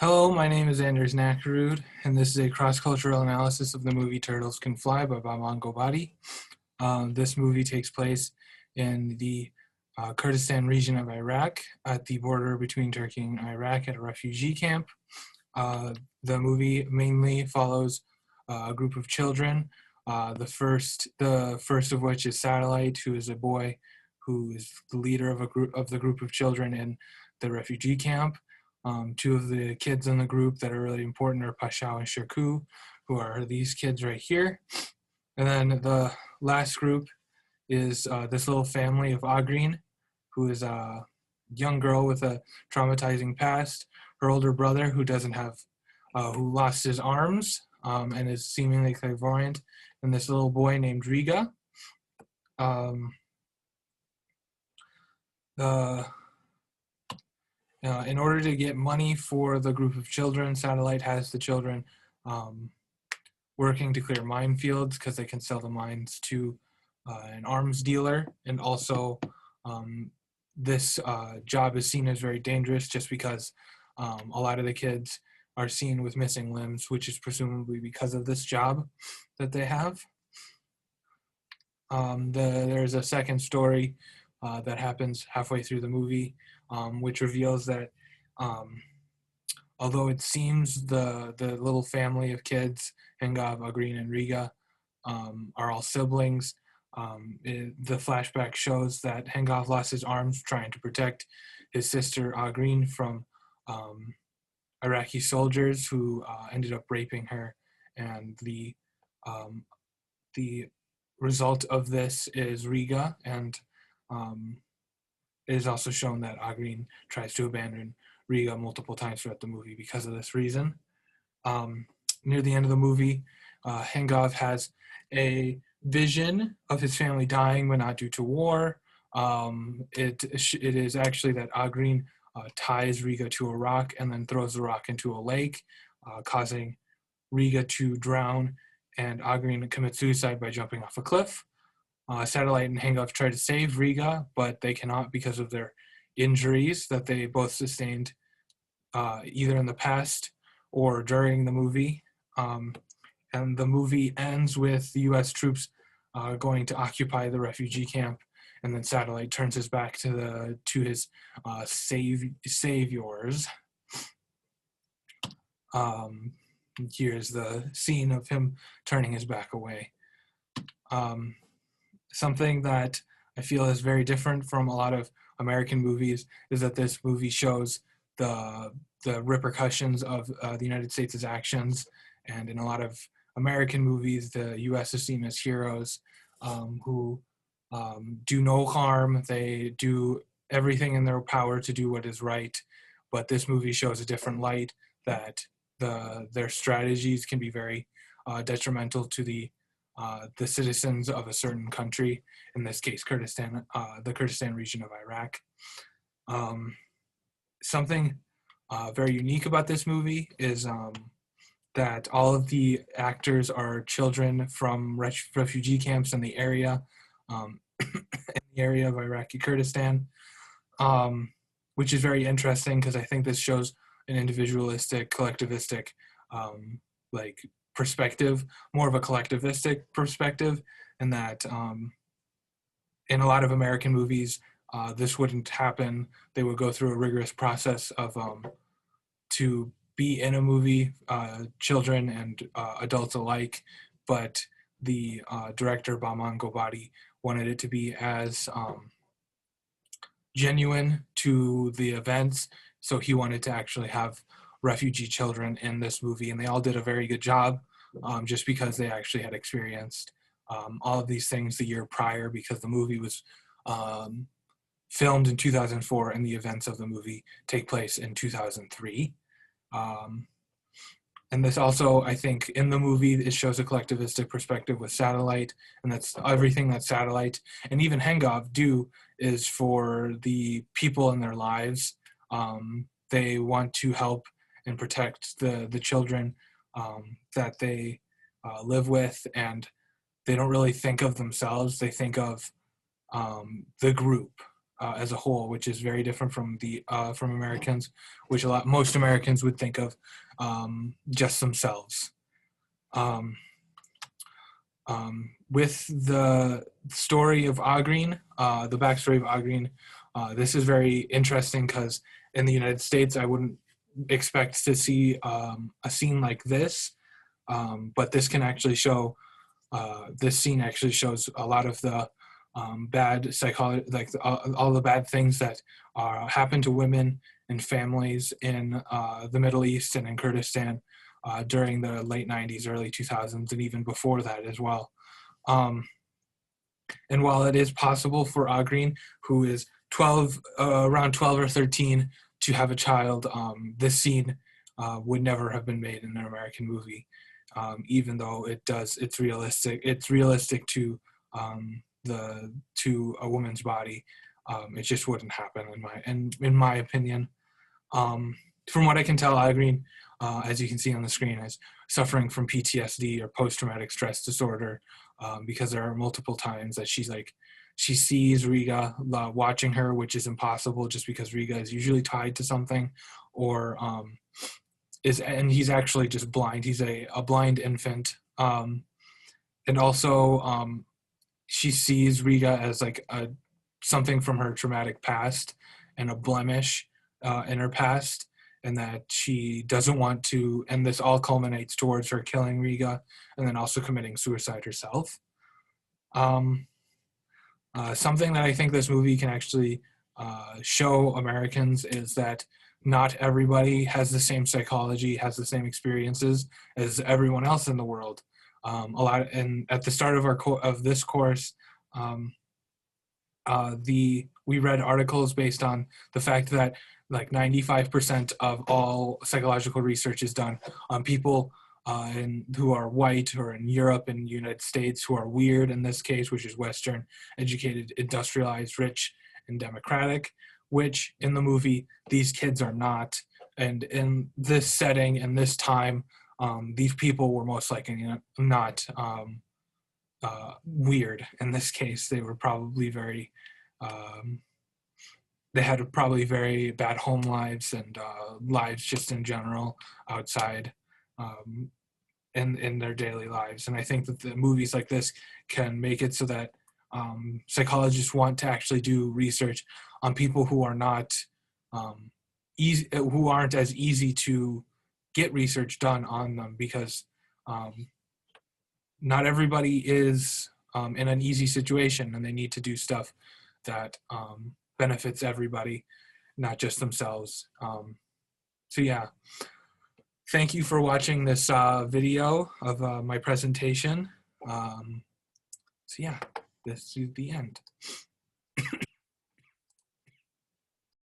Hello, my name is Anders Nakarud, and this is a cross-cultural analysis of the movie Turtles Can Fly by Baman Gobadi. This movie takes place in the Kurdistan region of Iraq at the border between Turkey and Iraq at a refugee camp. The movie mainly follows a group of children. The first of which is Satellite, who is a boy who is the leader of the group of children in the refugee camp. Two of the kids in the group that are really important are Pashao and Shirku, who are these kids right here. And then the last group is this little family of Agreen, who is a young girl with a traumatizing past, her older brother who lost his arms and is seemingly clairvoyant, and this little boy named Riga. Um, the in order to get money for the group of children, Satellite has the children um, working to clear minefields because they can sell the mines to an arms dealer. And also, this job is seen as very dangerous just because a lot of the kids are seen with missing limbs, which is presumably because of this job that they have. There's a second story that happens halfway through the movie, which reveals that although it seems the little family of kids, Hengav, Agreen, and Riga, are all siblings, the flashback shows that Hengav lost his arms trying to protect his sister Agreen from Iraqi soldiers who ended up raping her, and the result of this is Riga, and it is also shown that Agreen tries to abandon Riga multiple times throughout the movie because of this reason. Near the end of the movie, Hengav has a vision of his family dying, but not due to war. It is actually that Agreen ties Riga to a rock and then throws the rock into a lake, causing Riga to drown, and Agreen commits suicide by jumping off a cliff. Satellite and Hengav try to save Riga, but they cannot because of their injuries that they both sustained either in the past or during the movie. And the movie ends with the U.S. troops going to occupy the refugee camp, and then Satellite turns his back to his saviors. Here's the scene of him turning his back away. Something that I feel is very different from a lot of American movies is that this movie shows the repercussions of the United States' actions. And in a lot of American movies, the U.S. is seen as heroes who do no harm. They do everything in their power to do what is right. But this movie shows a different light, that their strategies can be very detrimental to the citizens of a certain country, in this case, Kurdistan, the Kurdistan region of Iraq. Something very unique about this movie is that all of the actors are children from refugee camps in the area, in the area of Iraqi Kurdistan, which is very interesting because I think this shows an individualistic, collectivistic, like perspective, more of a collectivistic perspective, and that in a lot of American movies, this wouldn't happen. They would go through a rigorous process of to be in a movie, children and adults alike, but the director, Baman Gobadi, wanted it to be as genuine to the events, so he wanted to actually have refugee children in this movie, and they all did a very good job, just because they actually had experienced all of these things the year prior, because the movie was filmed in 2004 and the events of the movie take place in 2003. And this also, I think, in the movie, it shows a collectivistic perspective with Satellite, and that's everything that Satellite and even Hengav do is for the people in their lives. They want to help and protect the children that they live with, and they don't really think of themselves. They think of the group. as a whole, which is very different from Americans, which most Americans would think of just themselves. With the story of Agreen, the backstory of Agreen, this is very interesting because in the United States, I wouldn't expect to see a scene like this, but this can actually show. This scene actually shows a lot of the bad psychology, like all the bad things that happen to women and families in the Middle East and in Kurdistan during the late 90s, early 2000s, and even before that as well. And while it is possible for Agreen, who is around 12 or 13, to have a child, this scene would never have been made in an American movie, even though it's realistic. It's realistic to a woman's body. It just wouldn't happen in my opinion. From what I can tell, Agreen, as you can see on the screen, is suffering from PTSD or post-traumatic stress disorder, because there are multiple times that she sees Riga watching her, which is impossible just because Riga is usually tied to something, or and he's actually just blind. He's a blind infant, and also she sees Riga as like something from her traumatic past and a blemish in her past, and that she doesn't want to, and this all culminates towards her killing Riga and then also committing suicide herself. Something that I think this movie can actually show Americans is that not everybody has the same psychology, has the same experiences as everyone else in the world. And at the start of this course, we read articles based on the fact that like 95% of all psychological research is done on people who are white or in Europe and United States who are weird in this case, which is Western, educated, industrialized, rich, and democratic, which in the movie, these kids are not. And in this setting and this time, these people were most likely not weird in this case. They were probably they had probably very bad home lives and lives just in general outside in their daily lives. And I think that the movies like this can make it so that psychologists want to actually do research on people who are not who aren't as easy to get research done on them, because not everybody is in an easy situation, and they need to do stuff that benefits everybody, not just themselves. So yeah, thank you for watching this video of my presentation. So yeah, this is the end.